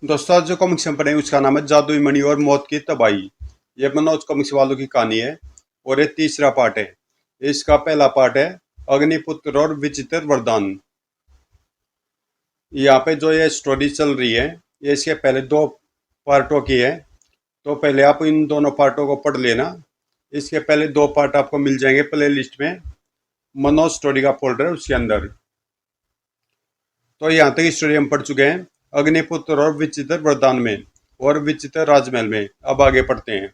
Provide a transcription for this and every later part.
दोस्तों आज जो कॉमिक्स हम पढ़ेंगे उसका नाम है जादुई मणि और मौत की तबाही। ये मनोज कॉमिक्स वालों की कहानी है और ये तीसरा पार्ट है। इसका पहला पार्ट है अग्निपुत्र और विचित्र वरदान। यहाँ पे जो ये स्टोरी चल रही है ये इसके पहले दो पार्टों की है। तो पहले आप इन दोनों पार्टों को पढ़ लेना। इसके पहले दो पार्ट आपको मिल जाएंगे प्ले लिस्ट में, मनोज स्टोरी का फोल्डर है उसके अंदर। तो यहाँ तक स्टोरी हम पढ़ चुके हैं अग्निपुत्र और विचित्र वरदान में और विचित्र राजमहल में। अब आगे पढ़ते हैं।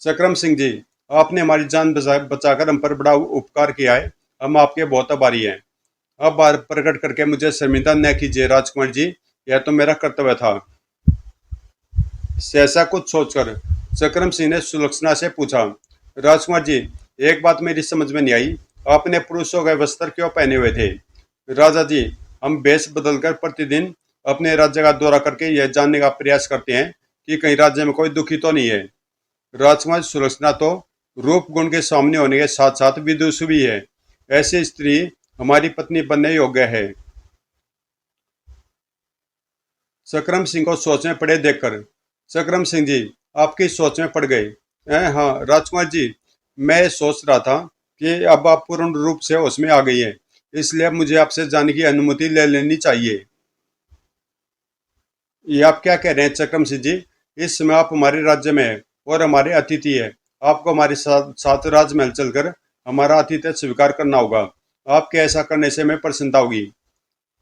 सकरम सिंह जी, आपने हमारी जान बचाकर हम पर बड़ा उपकार किया है। हम आपके बहुत आभारी हैं। अब बार प्रकट करके मुझे शर्मिंदा न कीजिए राजकुमार जी, यह तो मेरा कर्तव्य था। सहसा कुछ सोचकर सकरम सिंह ने सुलक्षणा से पूछा, राजकुमार जी, एक बात मेरी समझ में नहीं आई, आपने पुरुषों के वस्त्र क्यों पहने हुए थे? राजा जी, हम वेश बदलकर प्रतिदिन अपने राज्य का दौरा करके यह जानने का प्रयास करते हैं कि कहीं राज्य में कोई दुखी तो नहीं है। राजकुमार सुलक्षणा तो रूप गुण के सामने होने के साथ साथ विदुषी भी है। ऐसी स्त्री हमारी पत्नी बनने योग्य है। सकरम सिंह को सोच में पड़े देखकर सकरम सिंह जी आपकी सोच में पड़ गए। हाँ राजकुमार जी, मैं सोच रहा था कि अब आप पूर्ण रूप से होश में आ गई हैं, इसलिए अब मुझे आपसे जाने की अनुमति ले लेनी चाहिए। ये आप क्या कह रहे हैं सकरम सिंह जी? इस समय आप हमारे राज्य में हैं और हमारे अतिथि है। आपको हमारे साथ साथ राजमहल चलकर हमारा आतिथ्य स्वीकार करना होगा। आपके ऐसा करने से मैं प्रसन्नता होगी।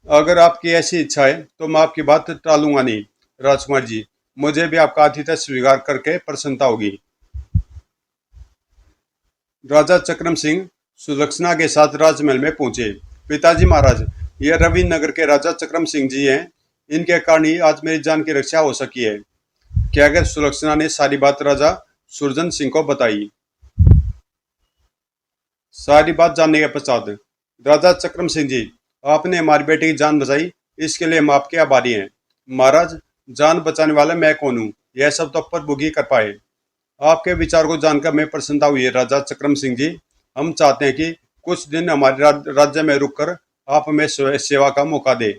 अगर आपकी ऐसी इच्छा है तो मैं आपकी बात टालूंगा नहीं राजकुमार जी। मुझे भी आपका आतिथ्य स्वीकार करके प्रसन्नता होगी। राजा चक्रम सिंह सुलक्षणा के साथ राजमहल में पहुंचे। पिताजी महाराज, ये रवि नगर के राजा चक्रम सिंह जी हैं। इनके कारण ही आज मेरी जान की रक्षा हो सकी है। क्या अगर सुलक्षणा ने सारी बात राजा सुरजन सिंह को बताई। सारी बात जानने के पश्चात राजा चक्रम सिंह जी, आपने हमारी बेटी की जान बचाई, इसके लिए हम आपके आभारी हैं। महाराज, जान बचाने वाला मैं कौन हूँ, यह सब तो प्रभु ही कर पाए। आपके विचार को जानकर मैं प्रसन्नता हुई है राजा चक्रम सिंह जी। हम चाहते हैं कि कुछ दिन हमारे राज्य में रुककर आप हमें सेवा का मौका दे।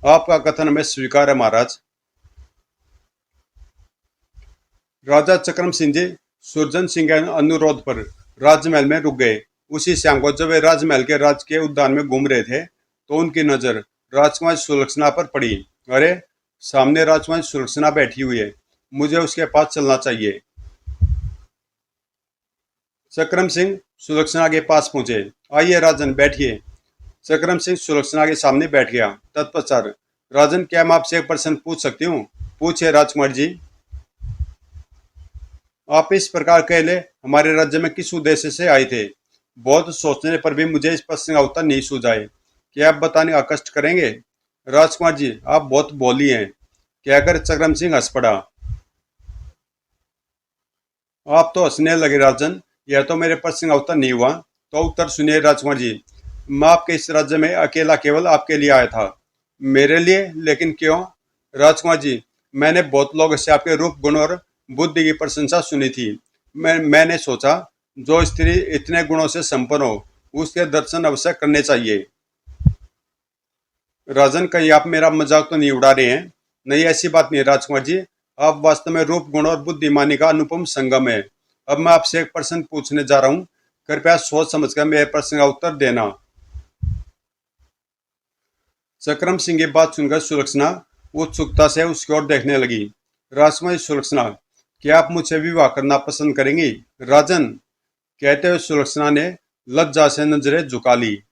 आपका कथन हमें स्वीकार है महाराज। राजा चक्रम सिंह जी सुरजन सिंह के अनुरोध पर राजमहल में रुक गए। उसी शाम को जब वे राजमहल के राज के उद्यान में घूम रहे थे तो उनकी नजर राजकुमार सुलक्षणा पर पड़ी। अरे, सामने राजकुमार सुलक्षणा बैठी हुई है, मुझे उसके पास चलना चाहिए। सकरम सिंह सुलक्षणा के पास पहुंचे। आइए राजन, बैठिए। सकरम सिंह सुलक्षणा के सामने बैठ गया। तत्पश्चात, राजन, क्या मैं आपसे एक प्रश्न पूछ सकती हूँ? पूछे राजकुमार जी। आप इस प्रकार कहले हमारे राज्य में किस उद्देश्य से आए थे? बहुत सोचने पर भी मुझे इस प्रश्न का उत्तर नहीं सूझाए। क्या आप बताने का कष्ट करेंगे? राजकुमार जी, आप बहुत बोली हैं, कहकर चक्रम सिंह हंस पड़ा। आप तो हंसने लगे राजन, यह तो मेरे प्रश्न का उत्तर नहीं हुआ। तो उत्तर सुनिए राजकुमार जी। मैं आपके इस राज्य में अकेला केवल आपके लिए आया था। मेरे लिए? लेकिन क्यों? राजकुमार जी, मैंने बहुत लोगों से आपके रूप गुण और बुद्धि की प्रशंसा सुनी थी। मैंने सोचा जो स्त्री इतने गुणों से संपन्न हो उसके दर्शन अवश्य करने चाहिए। राजन, कहीं आप मेरा मजाक तो नहीं उड़ा रहे हैं? नहीं, ऐसी बात नहीं राजकुमार जी। आप वास्तव में रूप गुण और बुद्धिमानी का अनुपम संगम है। अब मैं आपसे एक प्रश्न पूछने जा रहा हूँ, कृपया सोच समझकर मेरे प्रश्न का उत्तर देना। सकरम सिंह की बात सुनकर सुलक्षणा उत्सुकता से उसकी ओर देखने लगी। राजकुमारी सुलक्षणा, क्या आप मुझसे विवाह करना पसंद करेंगी? राजन, कहते हुए सुलक्षणा ने लज्जा से नजरें झुका ली।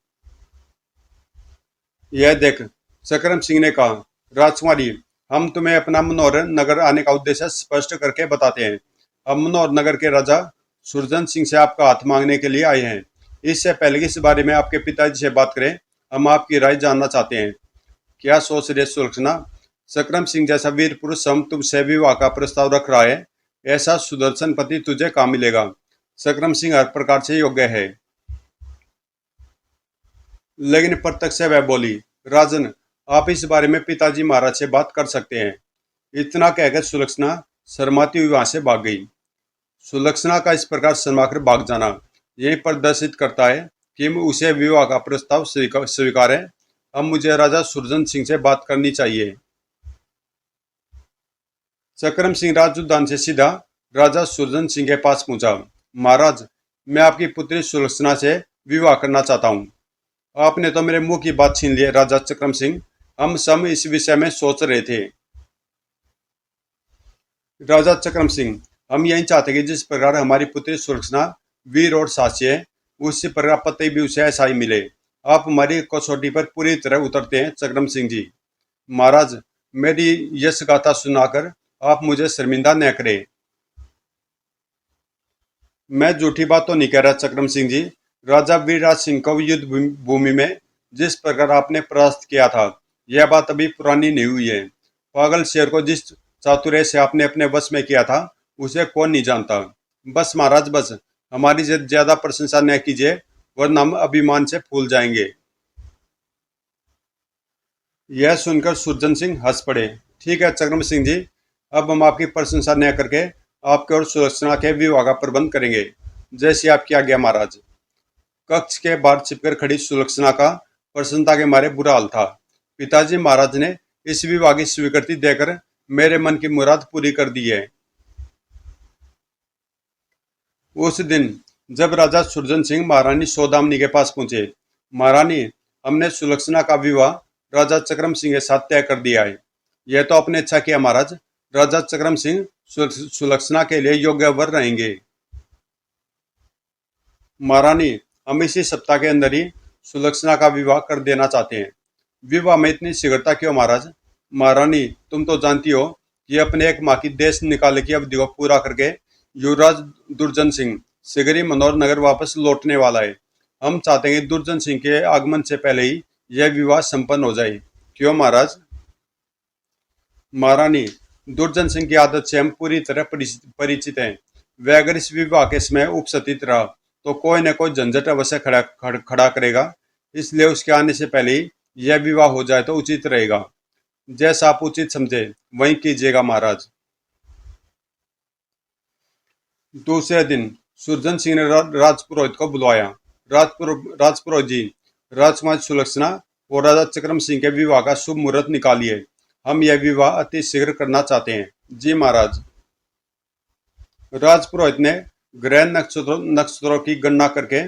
यह देख, सकरम सिंह ने कहा, राजकुमारी, हम तुम्हें अपना मनोहर नगर आने का उद्देश्य स्पष्ट करके बताते हैं। हम मनोहर नगर के राजा सुरजन सिंह से आपका हाथ मांगने के लिए आए हैं। इससे पहले कि इस बारे में आपके पिताजी से बात करें, हम आपकी राय जानना चाहते हैं। क्या सोच रहे सुलक्षणा? सकरम सिंह जैसा वीर पुरुष हम तुमसे विवाह का प्रस्ताव रख रहा है। ऐसा सुदर्शन पति तुझे कहाँ मिलेगा? सकरम सिंह हर प्रकार से योग्य है। लेकिन प्रत्यक्ष से वह बोली, राजन, आप इस बारे में पिताजी महाराज से बात कर सकते हैं। इतना कहकर सुलक्षणा शर्माती हुई वहां से भाग गई। सुलक्षणा का इस प्रकार शर्माकर भाग जाना यही प्रदर्शित करता है कि उसे विवाह का प्रस्ताव स्वीकार है। अब मुझे राजा सुरजन सिंह से बात करनी चाहिए। सकरम सिंह राजउद्यान से सीधा राजा सुरजन सिंह के पास पहुंचा। महाराज, मैं आपकी पुत्री सुलक्षणा से विवाह करना चाहता हूँ। आपने तो मेरे मुंह की बात छीन ली है राजा चक्रम सिंह। हम सब इस विषय में सोच रहे थे। राजा चक्रम सिंह, हम यही चाहते कि जिस प्रकार हमारी पुत्री सुलक्षणा वीर और साहसी है, उसी प्रकार पति भी उसे ऐसा ही मिले। आप हमारी कसौटी पर पूरी तरह उतरते हैं चक्रम सिंह जी। महाराज, मेरी यश गाथा सुनाकर आप मुझे शर्मिंदा न करें। मैं झूठी बात तो नहीं कह रहा चक्रम सिंह जी। राजा वीरराज सिंह को युद्ध भूमि में जिस प्रकार आपने परास्त किया था, यह बात अभी पुरानी नहीं हुई है। पागल शेर को जिस चातुर्य से आपने अपने वश में किया था, उसे कौन नहीं जानता। बस महाराज, बस हमारी ज्यादा प्रशंसा न कीजिए, वरना हम अभिमान से फूल जाएंगे। यह सुनकर सुरजन सिंह हंस पड़े। ठीक है चक्रम सिंह जी, अब हम आपकी प्रशंसा न करके आपके और सुलक्षणा के विवाह का प्रबंध करेंगे, जैसी आपकी आज्ञा महाराज। कक्ष के बाहर छिपकर खड़ी सुलक्षणा का प्रसन्नता के मारे बुरा हाल था। पिताजी, महाराज ने इस विवाह की स्वीकृति देकर मेरे मन की मुराद पूरी कर दी है। उस दिन जब राजा सुरजन सिंह महारानी सौदामिनी के पास पहुंचे, महारानी, हमने सुलक्षणा का विवाह राजा चक्रम सिंह के साथ तय कर दिया है। यह तो आपने अच्छा किया महाराज। राजा चक्रम सिंह सुलक्षणा के लिए योग्य वर रहेंगे। महारानी, हम इसी सप्ताह के अंदर ही सुलक्षणा का विवाह कर देना चाहते हैं। विवाह में इतनी शीघ्रता क्यों महाराज? महारानी, तुम तो जानती हो कि अपने एक माह की देश निकाले की अवधि को पूरा करके युवराज दुर्जन सिंह शीघ्र ही मनोहर नगर वापस लौटने वाला है। हम चाहते हैं कि दुर्जन सिंह के आगमन से पहले ही यह विवाह संपन्न हो जाए। क्यों महाराज? महारानी, दुर्जन सिंह की आदत से हम पूरी तरह परिचित हैं। वह अगर इस विवाह के समय उपस्थित रहा तो कोई न कोई झंझट अवश्य खड़ा करेगा। इसलिए उसके आने से पहले ही यह विवाह हो जाए तो उचित रहेगा। जैसा आप उचित समझे वही कीजिएगा महाराज। दूसरे दिन सुरजन सिंह ने राजपुरोहित को बुलवाया। राजपुरोहित जी, राजकुमार सुलक्षणा और राजा चक्रम सिंह के विवाह का शुभ मुहूर्त निकालिए। हम यह विवाह अति शीघ्र करना चाहते हैं। जी महाराज। राजपुरोहित ने ग्रह नक्षत्रों की गणना करके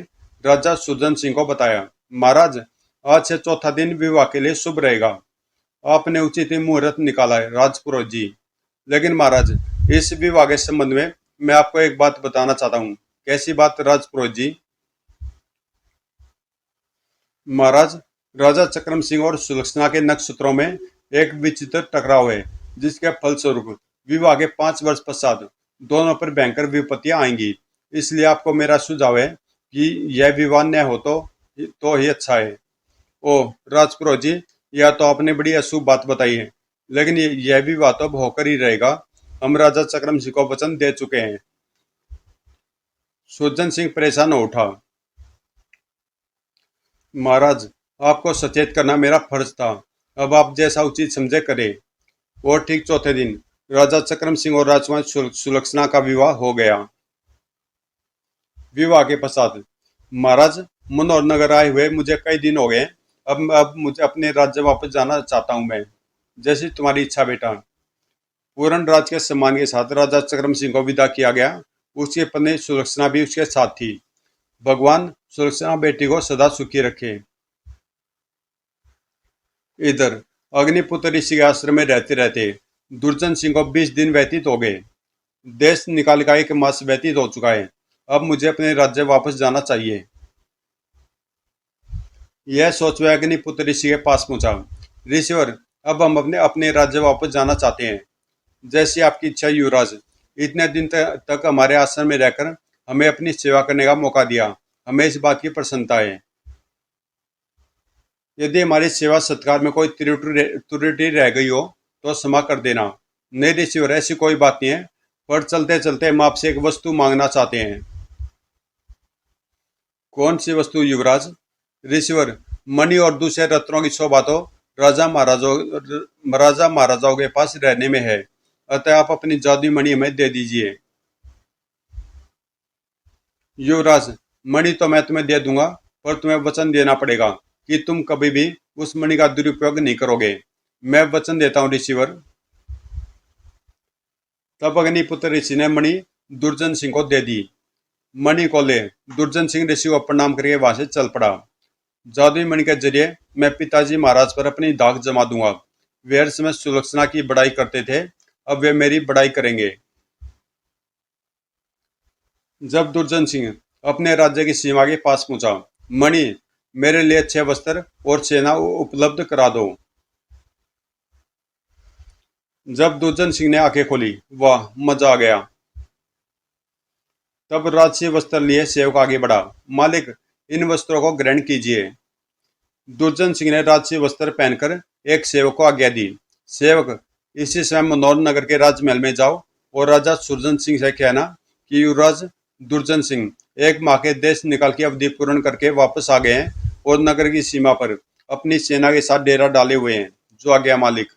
राजा सुरजन सिंह को बताया। महाराज, आज से चौथा दिन विवाह के लिए शुभ रहेगा। आपने उचित ही मुहूर्त निकाला है राजपुरोहित जी। लेकिन महाराज, इस विवाह के संबंध में मैं आपको एक बात बताना चाहता हूँ। कैसी बात राजपुरोहित जी? महाराज, राजा चक्रम सिंह और सुलक्षणा के नक्षत्रों में एक विचित्र टकराव है, जिसके फलस्वरूप विवाह के 5 वर्ष पश्चात दोनों पर भयंकर विपत्तियां आएंगी। इसलिए आपको मेरा सुझाव है कि यह विवाह न हो तो ही अच्छा है। ओ राजपुरोहित जी, यह तो आपने बड़ी अशुभ बात बताई है, लेकिन यह विवाह तो अब होकर ही रहेगा। हम राजा चक्रम सिंह को वचन दे चुके हैं। सुरजन सिंह परेशान हो उठा। महाराज, आपको सचेत करना मेरा फर्ज था। अब आप जैसा उचित समझे करें। और ठीक चौथे दिन राजा चक्रम सिंह और राजकुमार सुलक्षणा का विवाह हो गया। विवाह के पश्चात, महाराज, मनोहर नगर आए हुए मुझे कई दिन हो गए। अब मुझे अपने राज्य वापस जाना चाहता हूं मैं। जैसी तुम्हारी इच्छा बेटा। पूर्ण राज के सम्मान के साथ राजा चक्रम सिंह को विदा किया गया। उसकी पत्नी सुलक्षणा भी उसके साथ थी। भगवान सुलक्षणा बेटी को सदा सुखी रखे। इधर अग्निपुत्र ऋषि के आश्रम में रहते रहते दुर्जन सिंह को 20 दिन व्यतीत हो गए। देश निकाल का 1 मास व्यतीत हो चुका है। अब मुझे अपने राज्य वापस जाना चाहिए। यह सोच वह अग्निपुत्र ऋषि के पास पहुंचा। ऋषिवर, अब हम अपने अपने राज्य वापस जाना चाहते हैं। जैसी आपकी इच्छा युवराज। इतने दिन तक हमारे आश्रम में रहकर हमें अपनी सेवा करने का मौका दिया। हमें इस बात की प्रसन्नता है। यदि हमारी सेवा सत्कार में कोई त्रुटि रह गई हो तो क्षमा कर देना। नहीं ऋषिवर, ऐसी कोई बात नहीं है, पर चलते चलते हम आपसे एक वस्तु मांगना चाहते हैं। कौन सी वस्तु युवराज? ऋषिवर, मणि और दूसरे रत्नों की शोभा तो राजा महाराजाओं के पास रहने में है, अतः आप अपनी जादुई मणि हमें दे दीजिए। युवराज, मणि तो मैं तुम्हें दे दूंगा, पर तुम्हें वचन देना पड़ेगा कि तुम कभी भी उस मणि का दुरुपयोग नहीं करोगे। मैं वचन देता हूँ ऋषिवर। तब अग्निपुत्र ऋषि ने मणि दुर्जन सिंह को दे दी। मणि को ले दुर्जन सिंह ऋषि को प्रणाम करके वहां से चल पड़ा। जादुई मणि के जरिए मैं पिताजी महाराज पर अपनी दाग जमा दूंगा। वे हर समय सुलक्षणा की बड़ाई करते थे, अब वे मेरी बड़ाई करेंगे। जब दुर्जन सिंह अपने राज्य की सीमा के पास पहुंचा, मणि, मेरे लिए 6 वस्त्र और सेना उपलब्ध करा दो। जब दुर्जन सिंह ने आंखें खोली, वाह, मजा आ गया। तब राजसी वस्त्र लिए सेवक आगे बढ़ा। मालिक, इन वस्त्रों को ग्रहण कीजिए। दुर्जन सिंह ने राजसी वस्त्र पहनकर एक सेवक को आज्ञा दी। सेवक, इसी समय मनोहर नगर के राजमहल में जाओ और राजा सुरजन सिंह से कहना कि युवराज दुर्जन सिंह एक माह के देश निकाल की अवधि पूर्ण करके वापस आ गए हैं और नगर की सीमा पर अपनी सेना के साथ डेरा डाले हुए हैं। जो आज्ञा मालिक।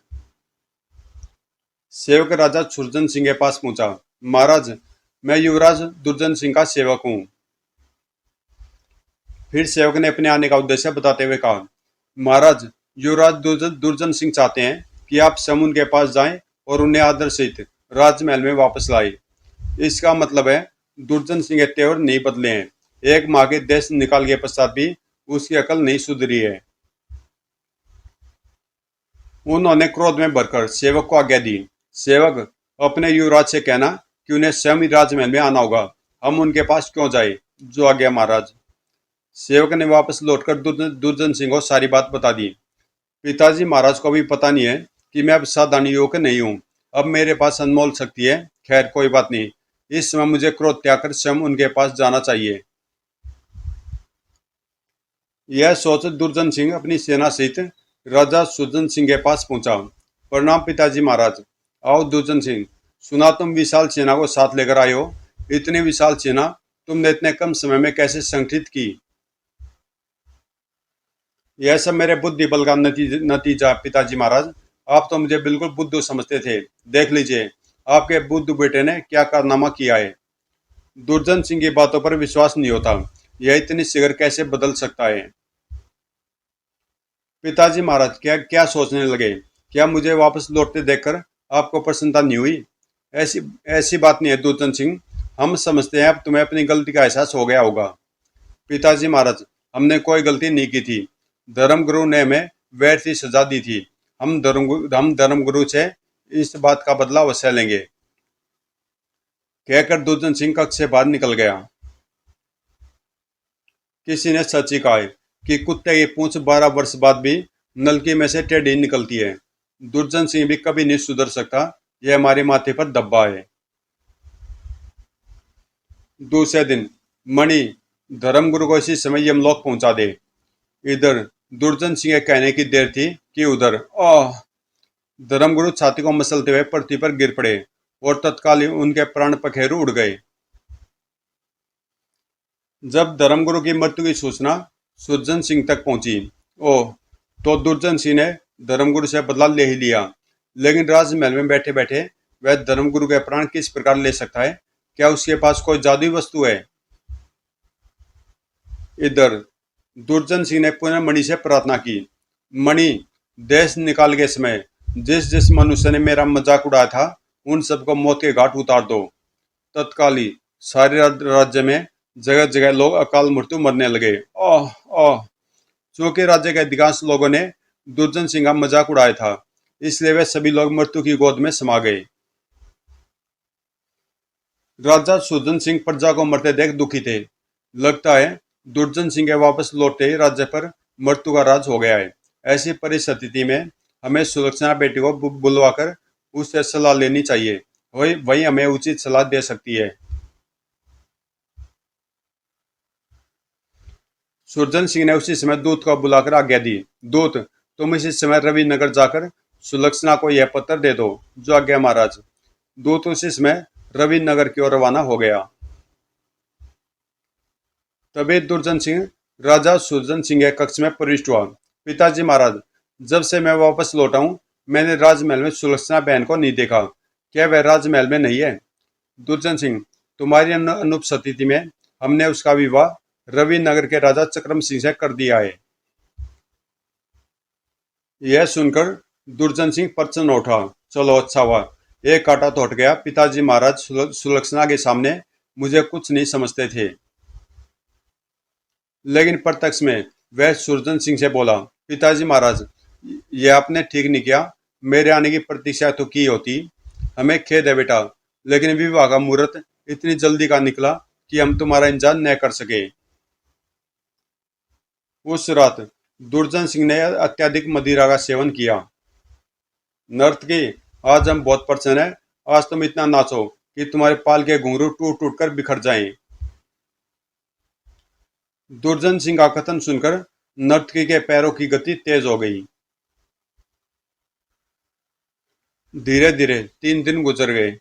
सेवक राजा सुरजन सिंह के पास पहुंचा। महाराज, मैं युवराज दुर्जन सिंह का सेवक हूँ। फिर सेवक ने अपने आने का उद्देश्य बताते हुए कहा, महाराज, युवराज दुर्जन सिंह चाहते हैं कि आप स्वयं उनके पास जाएं और उन्हें आदर सहित राजमहल में वापस लाए। इसका मतलब है दुर्जन सिंह के तेवर नहीं बदले हैं। एक माह के देश निकाल के पश्चात भी उसकी अकल नहीं सुधरी है। उन्होंने क्रोध में भरकर सेवक को आज्ञा दी। सेवक, अपने युवराज से कहना कि उन्हें स्वयं ही राजमहल में आना होगा। हम उनके पास क्यों जाए। जो आज्ञा महाराज। सेवक ने वापस लौटकर दुर्जन सिंह को सारी बात बता दी। पिताजी महाराज को भी पता नहीं है कि मैं अब साधारण युवक नहीं हूँ। अब मेरे पास अनमोल शक्ति है। खैर, कोई बात नहीं। इस समय मुझे क्रोध त्याग कर स्वयं उनके पास जाना चाहिए। यह सोच दुर्जन सिंह अपनी सेना सहित राजा सुरजन सिंह के पास पहुंचा। प्रणाम पिताजी महाराज। आओ दुर्जन सिंह, सुना तुम विशाल सेना को साथ लेकर आए हो। इतनी विशाल सेना तुमने इतने कम समय में कैसे संगठित की। यह सब मेरे बुद्धि बल का नतीजा पिताजी महाराज। आप तो मुझे बिल्कुल बुद्धू समझते थे। देख लीजिए आपके बुद्धू बेटे ने क्या कारनामा किया है। दुर्जन सिंह की बातों पर विश्वास नहीं होता। यह इतनी शीघ्र कैसे बदल सकता है। पिताजी महाराज क्या क्या सोचने लगे। क्या मुझे वापस लौटते देखकर आपको प्रसन्नता नहीं हुई। ऐसी ऐसी बात नहीं है दुर्जन सिंह। हम समझते हैं अब तुम्हें अपनी गलती का एहसास हो गया होगा। पिताजी महाराज, हमने कोई गलती नहीं की थी। धर्मगुरु ने हमें वैर सी सजा दी थी। हम धर्मगुरु से इस बात का बदला अवश्य लेंगे। कहकर दुर्जन सिंह कक्ष से बाहर निकल गया। किसी ने सच ही कहा है कि कुत्ते की पूंछ 12 वर्ष बाद भी नलकी में से टेढ़ी निकलती है। दुर्जन सिंह भी कभी नहीं सुधर सकता। यह हमारे माथे पर धब्बा है। दूसरे दिन, मणि, धर्मगुरु को इसी समय यमलोक पहुंचा दे। इधर दुर्जन सिंह के कहने की देर थी कि उधर धर्मगुरु छाती को मसलते हुए पृथ्वी पर गिर पड़े और तत्काल उनके प्राण पखेरु उड़ गए। जब धर्मगुरु की मृत्यु की सूचना सुरजन सिंह तक पहुंची, तो दुर्जन सिंह ने धर्मगुरु से बदला ले ही लिया। लेकिन राजमहल में बैठे बैठे वह धर्मगुरु के प्राण किस प्रकार ले सकता है। क्या उसके पास कोई जादुई वस्तु है। इधर दुर्जन सिंह ने पुनः मणि से प्रार्थना की। मणि, देश निकाल के समय जिस जिस मनुष्य ने मेरा मजाक उड़ाया था उन सबको मौत के घाट उतार दो। तत्काल ही सारे राज्य में जगह जगह लोग अकाल मृत्यु मरने लगे। ओह ओह। चूंकि राज्य के अधिकांश लोगों ने दुर्जन सिंह का मजाक उड़ाया था, इसलिए वे सभी लोग मृत्यु की गोद में समा गए। राजा सुरजन सिंह प्रजा को मरते देख दुखी थे। लगता है दुर्जन सिंह के वापस लौटते ही राज्य पर मृत्यु का राज हो गया है। ऐसी परिस्थिति में हमें सुलक्षणा बेटी को बुलवाकर उससे सलाह लेनी चाहिए। वही हमें उचित सलाह दे सकती है। सुरजन सिंह ने उसी समय दूत को बुलाकर आज्ञा दी। दूत, तुम इसी समय रवि नगर जाकर सुलक्षणा को यह पत्र दे दो। जो आज्ञा महाराज। दूत उसी समय रवि नगर की ओर रवाना हो गया। तभी दुर्जन सिंह राजा सुरजन सिंह के कक्ष में प्रविष्ट हुआ। पिताजी महाराज, जब से मैं वापस लौटा हूं, मैंने राजमहल में सुलक्षणा बहन को नहीं देखा। क्या वह राजमहल में नहीं है। दुर्जन सिंह, तुम्हारी अनुपस्थिति में हमने उसका विवाह रवि नगर के राजा चक्रम सिंह से कर दिया है। यह सुनकर दुर्जन सिंह प्रसन्न उठा। चलो, अच्छा हुआ। एक कांटा तो हट गया। पिताजी महाराज सुलक्षणा के सामने मुझे कुछ नहीं समझते थे, लेकिन प्रत्यक्ष में वह सुरजन सिंह से बोला, पिताजी महाराज, ये आपने ठीक नहीं किया। मेरे आने की प्रतीक्षा तो की होती। हमें खेद है बेटा, लेकिन विवाह का मुहूर्त इतनी जल्दी का निकला कि हम तुम्हारा इंतजार न कर सके। उस रात दुर्जन सिंह ने अत्यधिक मदिरा का सेवन किया। नर्तकी, आज हम बहुत प्रसन्न हैं। आज तुम इतना नाचो कि तुम्हारे पाल के घुंघरू टूट टूट कर बिखर जाएं। दुर्जन सिंह का कथन सुनकर नर्तकी के पैरों की गति तेज हो गई। धीरे धीरे 3 दिन गुजर गए।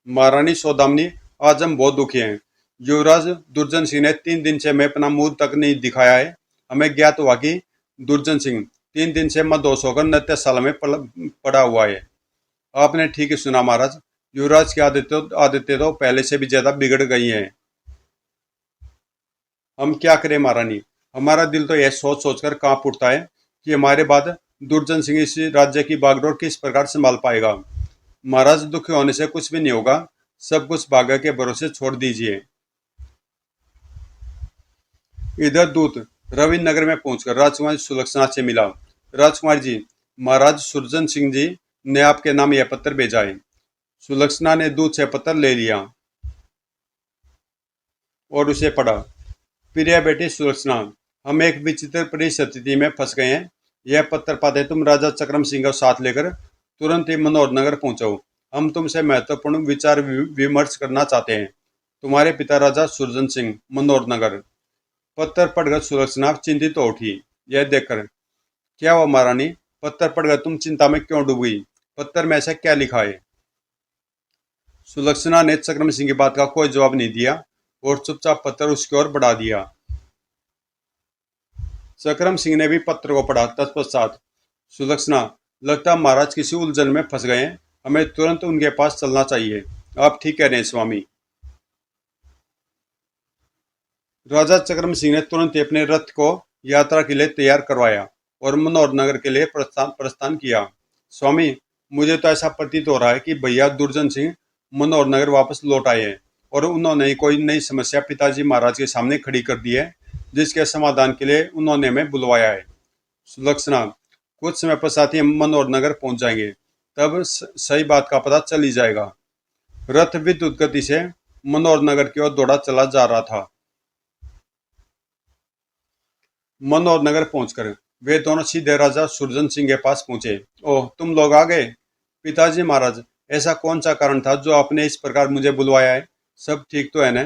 महारानी सौदामिनी, आज हम बहुत दुखी हैं। युवराज दुर्जन सिंह ने 3 दिन से हमें अपना मुंह तक नहीं दिखाया है। हमें ज्ञात हुआ कि दुर्जन सिंह 3 दिन से मदहोश होकर नृत्यशाला में पड़ा हुआ है। आपने ठीक ही सुना महाराज। युवराज की आदतें तो पहले से भी ज्यादा बिगड़ गई हैं। हम क्या करें महारानी, हमारा दिल तो यह सोच सोचकर कांप उठता है कि हमारे बाद दुर्जन सिंह इस राज्य की बागडोर किस प्रकार संभाल पाएगा। महाराज, दुखी होने से कुछ भी नहीं होगा। सब कुछ भाग्य के भरोसे छोड़ दीजिए। इधर दूत रवि नगर में पहुंचकर राजकुमारी सुलक्षणा से मिला। राजकुमारी जी, महाराज सुरजन सिंह जी ने आपके नाम यह पत्र भेजा है। सुलक्षणा ने दूत से पत्र ले लिया और उसे पढ़ा। प्रिय बेटी सुलक्षणा, हम एक विचित्र परिस्थिति में फंस गए हैं। यह पत्र पाते तुम राजा चक्रम सिंह को साथ लेकर तुरंत ही मनोहर नगर पहुंचो। हम तुमसे महत्वपूर्ण विचार विमर्श करना चाहते हैं। तुम्हारे पिता राजा सुरजन सिंह, मनोहर नगर। पत्र पढ़कर सुलक्षणा चिंतित हो उठी। यह देखकर, क्या हुआ महारानी, पत्र पढ़कर तुम चिंता में क्यों डूब गई? पत्र में ऐसा क्या लिखा है? सुलक्षणा ने चक्रम सिंह की बात का कोई जवाब नहीं दिया और चुपचाप पत्र उसकी ओर बढ़ा दिया। चक्रम सिंह ने भी पत्र को पढ़ा। तत्पश्चात, सुलक्षणा, लगता महाराज किसी उलझन में फंस गए हैं। हमें तुरंत उनके पास चलना चाहिए। आप ठीक कह रहे हैं स्वामी। राजा चक्रम सिंह ने तुरंत ही अपने रथ को यात्रा के लिए तैयार करवाया और मनोहर नगर के लिए प्रस्थान किया। स्वामी, मुझे तो ऐसा प्रतीत हो रहा है कि भैया दुर्जन सिंह मनोहर नगर वापस लौट आए हैं और उन्होंने कोई नई समस्या पिताजी महाराज के सामने खड़ी कर दी है, जिसके समाधान के लिए उन्होंने हमें बुलवाया है। सुलक्षणा, कुछ समय पश्चात ही हम मनोहर नगर पहुंच जाएंगे। तब सही बात का पता चल ही जाएगा। रथ विद्युत गति से मनोहर नगर की ओर दौड़ा चला जा रहा था। मनोहर नगर पहुंचकर वे दोनों सीधे राजा सुरजन सिंह के पास पहुंचे। ओह, तुम लोग आ गए। पिताजी महाराज, ऐसा कौन सा कारण था जो आपने इस प्रकार मुझे बुलवाया है? सब ठीक तो है ना?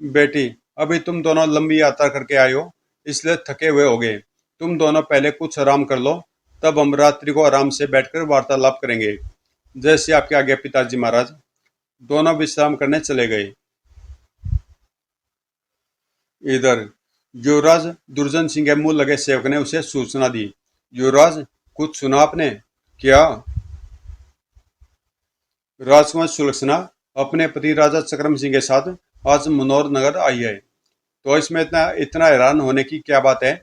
बेटी, अभी तुम दोनों लंबी यात्रा करके आए हो, इसलिए थके हुए होगे। तुम दोनों पहले कुछ आराम कर लो, तब हम रात्रि को आराम से बैठकर वार्तालाप करेंगे। जैसे आपके आगे पिताजी महाराज। दोनों विश्राम करने चले गए। इधर युवराज दुर्जन सिंह के मुंह लगे सेवक ने उसे सूचना दी। युवराज, कुछ सुना आपने? क्या? राजकुमार सुलक्षणा अपने पति राजा चक्रम सिंह के साथ आज मनोहर नगर आई है। तो इसमें इतना इतना हैरान होने की क्या बात है?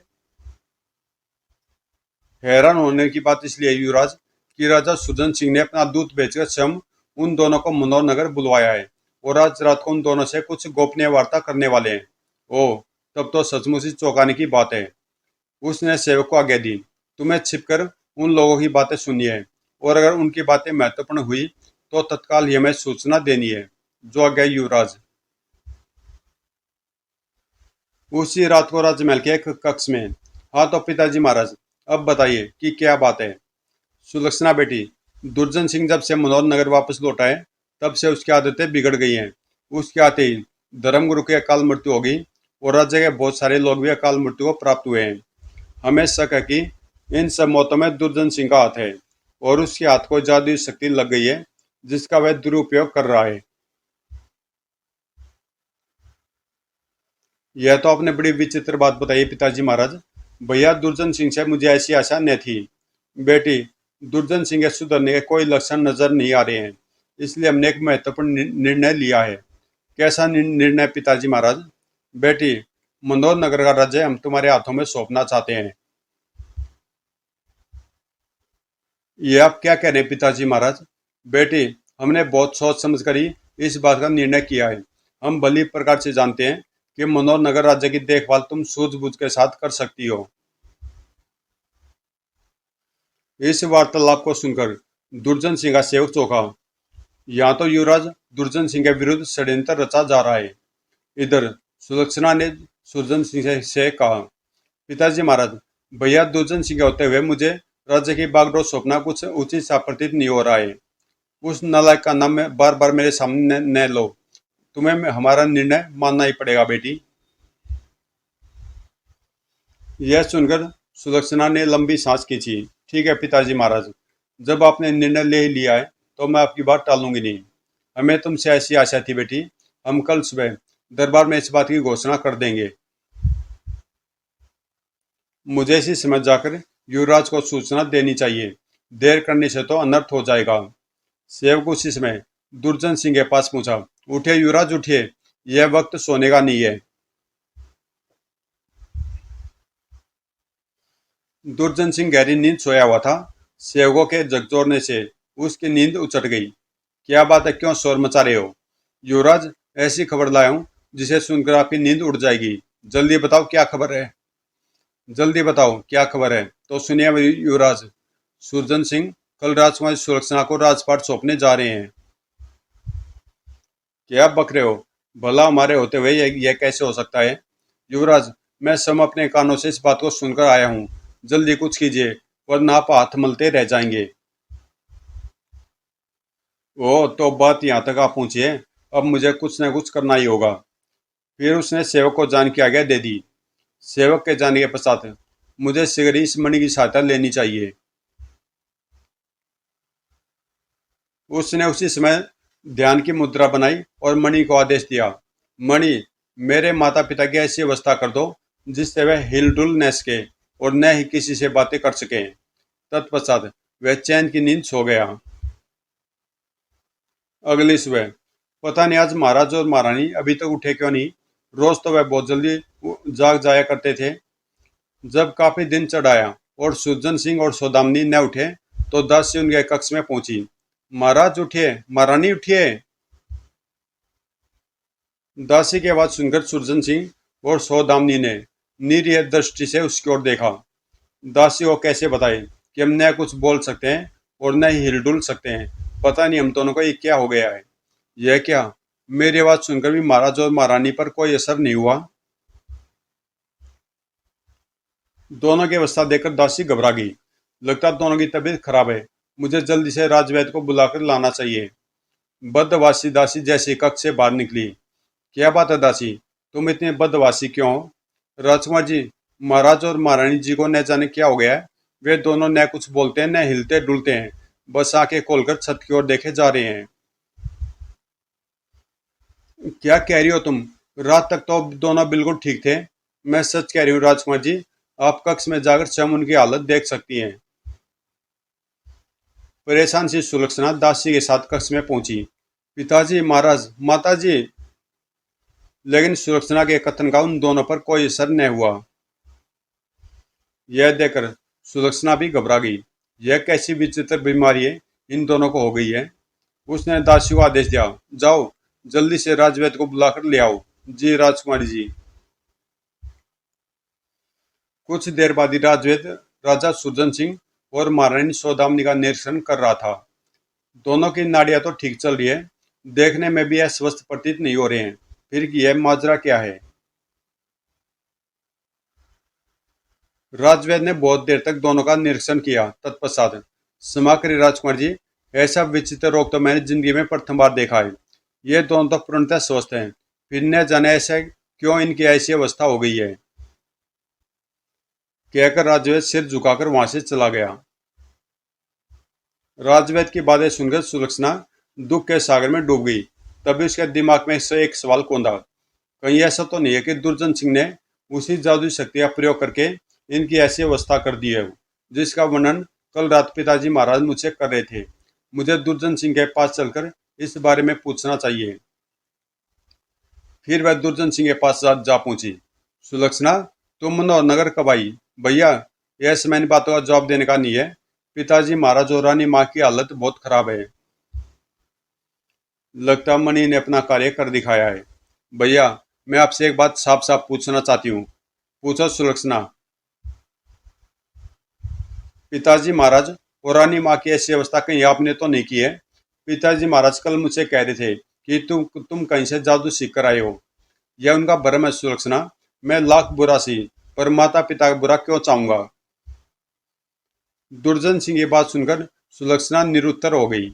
हैरान होने की बात इसलिए युवराज कि राजा सुरजन सिंह ने अपना दूत भेजकर स्वयं उन दोनों को मनोहर नगर बुलवाया है और आज रात को उन दोनों से कुछ गोपनीय वार्ता करने वाले हैं। ओह, तब तो सचमुच ही चौंकाने की बात है। उसने सेवक को आज्ञा दी, तुम्हें छिपकर उन लोगों की बातें सुननी है और अगर उनकी बातें महत्वपूर्ण हुई तो तत्काल ही हमें सूचना देनी है। जो आज्ञा युवराज। उसी रात को राजमहल के एक कक्ष में। हाँ तो पिताजी महाराज, अब बताइए कि क्या बात है? सुलक्षणा बेटी, दुर्जन सिंह जब से मनोहर नगर वापस लौटा है तब से उसकी आदतें बिगड़ गई हैं। उसके आते ही धर्मगुरु की अकाल मृत्यु हो गई और राज्य के बहुत सारे लोग भी अकाल मृत्यु को प्राप्त हुए हैं। हमें शक है कि इन सब मौतों में दुर्जन सिंह का हाथ है और उसके हाथ को जादुई शक्ति लग गई है जिसका वह दुरुपयोग कर रहा है। यह तो आपने बड़ी विचित्र बात बताई पिताजी महाराज। भैया दुर्जन सिंह से मुझे ऐसी आशा न थी। बेटी, दुर्जन सिंह के सुधरने के कोई लक्षण नजर नहीं आ रहे हैं, इसलिए हमने एक महत्वपूर्ण निर्णय लिया है। कैसा निर्णय पिताजी महाराज? बेटी, मनोहर नगर का राज्य हम तुम्हारे हाथों में सौंपना चाहते हैं। ये आप क्या कह रहे हैं पिताजी महाराज? बेटी, हमने बहुत सोच समझ कर ही इस बात का निर्णय किया है। हम भली प्रकार से जानते हैं कि मनोहर नगर राज्य की देखभाल तुम सूझबूझ के साथ कर सकती हो। इस वार्तालाप को सुनकर दुर्जन सिंह का सेवक चौंका। यहाँ तो युवराज दुर्जन सिंह के विरुद्ध षड्यंत्र रचा जा रहा है। इधर सुलक्षणा ने सुरजन सिंह से कहा, पिताजी महाराज, भैया दुर्जन सिंह के होते हुए मुझे राज्य की बागडोर सौंपना कुछ उचित सा प्रतीत नहीं हो रहा है। उस नालायक का नाम बार बार मेरे सामने न लो। तुम्हें हमारा निर्णय मानना ही पड़ेगा बेटी। यह सुनकर सुलक्षणा ने लंबी सांस खींची। ठीक है पिताजी महाराज, जब आपने निर्णय ले ही लिया है तो मैं आपकी बात टालूंगी नहीं। हमें तुमसे ऐसी आशा थी बेटी। हम कल सुबह दरबार में इस बात की घोषणा कर देंगे। मुझे इसी समय जाकर युवराज को सूचना देनी चाहिए। देर करने से तो अनर्थ हो जाएगा। सेवक उसी समय दुर्जन सिंह के पास पूछा, उठिए युवराज उठिए, यह वक्त सोने का नहीं है। दुर्जन सिंह गहरी नींद सोया हुआ था। सेवकों के झकझोरने से उसकी नींद उचट गई। क्या बात है, क्यों शोर मचा रहे हो? युवराज, ऐसी खबर लाया हूं जिसे सुनकर आपकी नींद उड़ जाएगी। जल्दी बताओ क्या खबर है। जल्दी बताओ क्या खबर है। तो सुनिए मेरी युवराज, सुरजन सिंह कल राजकुमारी सुलक्षणा को राजपाट सौंपने जा रहे हैं। क्या बक रहे हो? भला हमारे होते हुए यह कैसे हो सकता है? युवराज, मैं स्वयं अपने कानों से इस बात को सुनकर आया हूँ। जल्दी कुछ कीजिए वरना आप हाथ मलते रह जाएंगे। ओ, तो बात यहाँ तक आप पहुंची है। अब मुझे कुछ न कुछ करना ही होगा। फिर उसने सेवक को जान की आज्ञा दे दी। सेवक के जाने के पश्चात मुझे शीघ्र ही इस मणि की सहायता लेनी चाहिए। उसने उसी समय ध्यान की मुद्रा बनाई और मणि को आदेश दिया, मणि, मेरे माता पिता की ऐसी अवस्था कर दो जिससे वह हिलडुल न सके और न ही किसी से बातें कर सके। तत्पश्चात वह चैन की नींद सो गया। अगली सुबह पता नहीं आज महाराज और महारानी अभी तक उठे क्यों नहीं। रोज तो वह बहुत जल्दी जाग जाया करते थे। जब काफी दिन चढ़ाया और सुरजन सिंह और सौदामिनी न उठे तो दासी उनके कक्ष में पहुंची। महाराज उठिए, महारानी उठिए। दासी की आवाज सुनकर सुरजन सिंह और सौदामिनी ने निरीह दृष्टि से उसकी ओर देखा। दासी को कैसे बताए कि हम न कुछ बोल सकते हैं और न ही हिलडुल सकते हैं। पता नहीं हम दोनों को ये क्या हो गया है। यह क्या, मेरी आवाज सुनकर भी महाराज और महारानी पर कोई असर नहीं हुआ। दोनों की अवस्था देखकर दासी घबरा गई। लगता दोनों की तबीयत खराब है। मुझे जल्दी से राजवैद्य को बुलाकर लाना चाहिए। बदवासी दासी जैसे कक्ष से बाहर निकली। क्या बात है दासी, तुम इतने बदवासी क्यों हो? राजकुमार जी, महाराज और महारानी जी को न जाने क्या हो गया है। वे दोनों न कुछ बोलते हैं न हिलते डुलते हैं, बस आंखें खोलकर छत की ओर देखे जा रहे हैं। क्या कह रही हो तुम? रात तक तो दोनों बिल्कुल ठीक थे। मैं सच कह रही हूँ राजकुमार जी, आप कक्ष में जाकर स्वयं उनकी हालत देख सकती हैं। परेशान सी सुलक्षणा दासी के साथ कक्ष में पहुंची। पिताजी, महाराज, माताजी। लेकिन सुलक्षणा के कथन का उन दोनों पर कोई असर न हुआ। यह देखकर सुलक्षणा भी घबरा गई। यह कैसी विचित्र बीमारी है इन दोनों को हो गई है। उसने दासी को आदेश दिया, जाओ जल्दी से राजवैद्य को बुलाकर ले आओ। जी राजकुमारी जी। कुछ देर बाद ही राजवैद्य राजा सुरजन सिंह और महारानी सौदामिनी का निरीक्षण कर रहा था। दोनों की नाड़ियां तो ठीक चल रही है, देखने में भी अस्वस्थ प्रतीत नहीं हो रहे हैं। फिर यह माजरा क्या है? राजवैद्य ने बहुत देर तक दोनों का निरीक्षण किया। तत्पश्चात, क्षमा करिए राजकुमार जी, ऐसा विचित्र रोग तो मैंने जिंदगी में प्रथम बार देखा है। ये दोनों तो पूर्णतः स्वस्थ हैं, फिर न जाने ऐसे क्यों इनकी ऐसी अवस्था हो गई है। कहकर राजवैद्य सिर झुकाकर वहां से चला गया। राजवैद्य की बातें सुनकर सुलक्षणा दुख के सागर में डूब गई। तभी उसके दिमाग में से एक सवाल कौंधा, कहीं ऐसा तो नहीं है कि दुर्जन सिंह ने उसी जादुई शक्ति का प्रयोग करके इनकी ऐसी अवस्था कर दी है जिसका वर्णन कल रात पिताजी महाराज मुझसे कर रहे थे। मुझे दुर्जन सिंह के पास चलकर इस बारे में पूछना चाहिए। फिर वह दुर्जन सिंह के पास जा पहुंची। सुलक्षणा, तुम मनोहर नगर कब आई? भैया, यह समय इन बातों का जवाब देने का नहीं है। पिताजी महाराज और रानी माँ की हालत बहुत खराब है। लगता मणि ने अपना कार्य कर दिखाया है। भैया, मैं आपसे एक बात साफ साफ पूछना चाहती हूँ। पूछो सुलक्षणा। पिताजी महाराज और रानी माँ की ऐसी अवस्था कहीं आपने तो नहीं की है? पिताजी महाराज कल मुझसे कह रहे थे कि तुम कहीं से जादू सीख कर आए हो। यह उनका भ्रम है सुलक्षणा। मैं लाख बुरा सी, पर माता पिता का बुरा क्यों चाहूंगा? दुर्जन सिंह ये बात सुनकर सुलक्षणा निरुत्तर हो गई।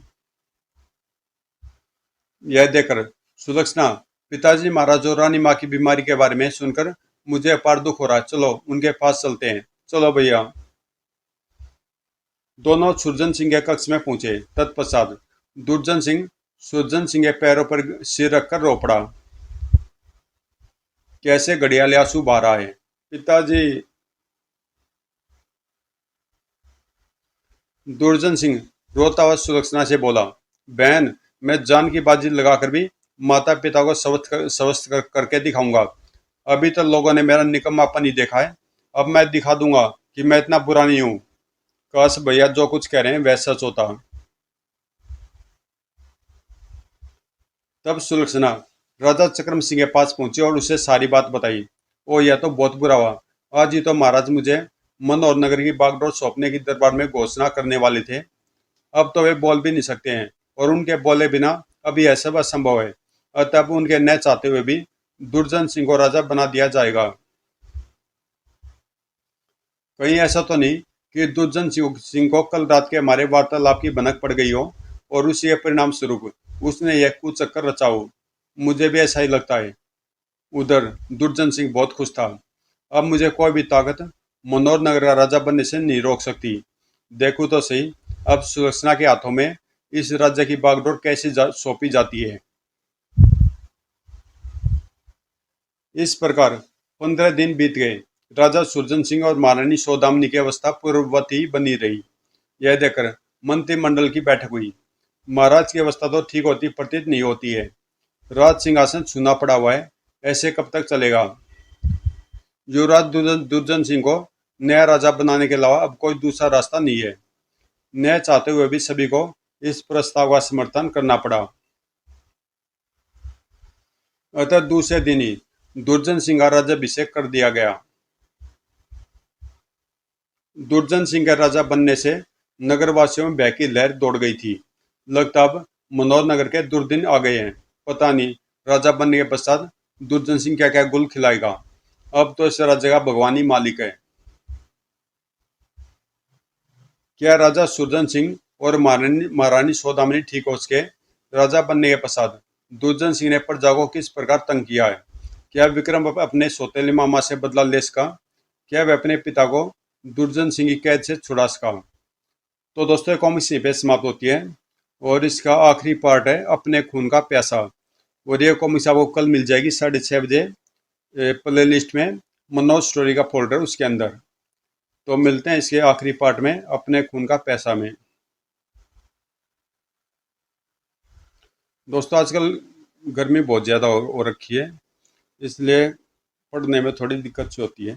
यह देखकर सुलक्षणा, पिताजी महाराज और रानी माँ की बीमारी के बारे में सुनकर मुझे अपार दुख हो रहा है। चलो उनके पास चलते हैं। चलो भैया। दोनों सुरजन सिंह के कक्ष में पहुंचे। तत्पश्चात दुर्जन सिंह सुरजन सिंह के पैरों पर सिर रखकर रो पड़ा। कैसे घड़ियाल आंसू बहा रहा है। पिताजी। दुर्जन सिंह रोता हुआ सुलक्षणा से बोला, बहन, मैं जान की बाजी लगाकर भी माता पिता को स्वस्थ करके दिखाऊंगा। अभी तो लोगों ने मेरा निकम्मापन ही देखा है, अब मैं दिखा दूंगा कि मैं इतना बुरा नहीं हूँ। काश भैया जो कुछ कह रहे हैं वह सच होता। तब सुलक्षणा राजा चक्रम सिंह के पास पहुंची और उसे सारी बात बताई। ओ, यह तो बहुत बुरा हुआ। आज ही तो महाराज मुझे मनोहर नगर की बागडोर सौंपने की दरबार में घोषणा करने वाले थे। अब तो वे बोल भी नहीं सकते हैं, और उनके बोले बिना अभी यह सब असंभव है। अतः अब उनके न चाहते हुए भी दुर्जन सिंह को राजा बना दिया जाएगा। कहीं ऐसा तो नहीं कि दुर्जन सिंह को कल रात के हमारे वार्तालाप की भनक पड़ गई हो और उसी के परिणाम स्वरूप उसने यह कुचक्कर रचा हो। मुझे भी ऐसा ही लगता है। उधर दुर्जन सिंह बहुत खुश था। अब मुझे कोई भी ताकत मनोहर नगर का राजा बनने से नहीं रोक सकती। देखो तो सही, अब सुलक्षणा के हाथों में इस राज्य की बागडोर कैसे सौंपी जाती है। इस प्रकार 15 दिन बीत गए। राजा सुरजन सिंह और महारानी सौदामिनी की अवस्था पूर्ववत ही बनी रही। यह देखकर मंत्रिमंडल की बैठक हुई। महाराज की अवस्था तो ठीक होती प्रतीत नहीं होती है। राज सिंहासन छूना पड़ा हुआ है। ऐसे कब तक चलेगा? युवराज दुर्जन सिंह को नया राजा बनाने के अलावा अब कोई दूसरा रास्ता नहीं है। न चाहते हुए भी सभी को इस प्रस्ताव का समर्थन करना पड़ा। अतः दूसरे दिन ही दुर्जन सिंह का राज्याभिषेक कर दिया गया। दुर्जन सिंह के राजा बनने से नगरवासियों में भय की लहर दौड़ गई थी। लगता अब मनोहर नगर के दुर्दिन आ गए हैं। पता नहीं राजा बनने के पश्चात दुर्जन सिंह क्या क्या गुल खिलाएगा। अब तो इस राज्य का भगवान ही मालिक है। क्या राजा सुरजन सिंह और महारानी सौदामिनी ठीक हो सके? राजा बनने के पश्चात दुर्जन सिंह ने प्रजा को किस प्रकार तंग किया है? क्या विक्रम अपने सौतेले मामा से बदला ले सका? क्या वह अपने पिता को दुर्जन सिंह की कैद से छुड़ा सका? तो दोस्तों, कॉमिक इसी पे समाप्त होती है और इसका आखिरी पार्ट है अपने खून का प्यासा। और ये कॉमिक्स आपको कल मिल जाएगी 6:30 बजे प्ले लिस्ट में, मनोज स्टोरी का फोल्डर उसके अंदर। तो मिलते हैं इसके आखिरी पार्ट में, अपने खून का पैसा में। दोस्तों, आजकल गर्मी बहुत ज़्यादा हो रखी है, इसलिए पढ़ने में थोड़ी दिक्कत सी होती है।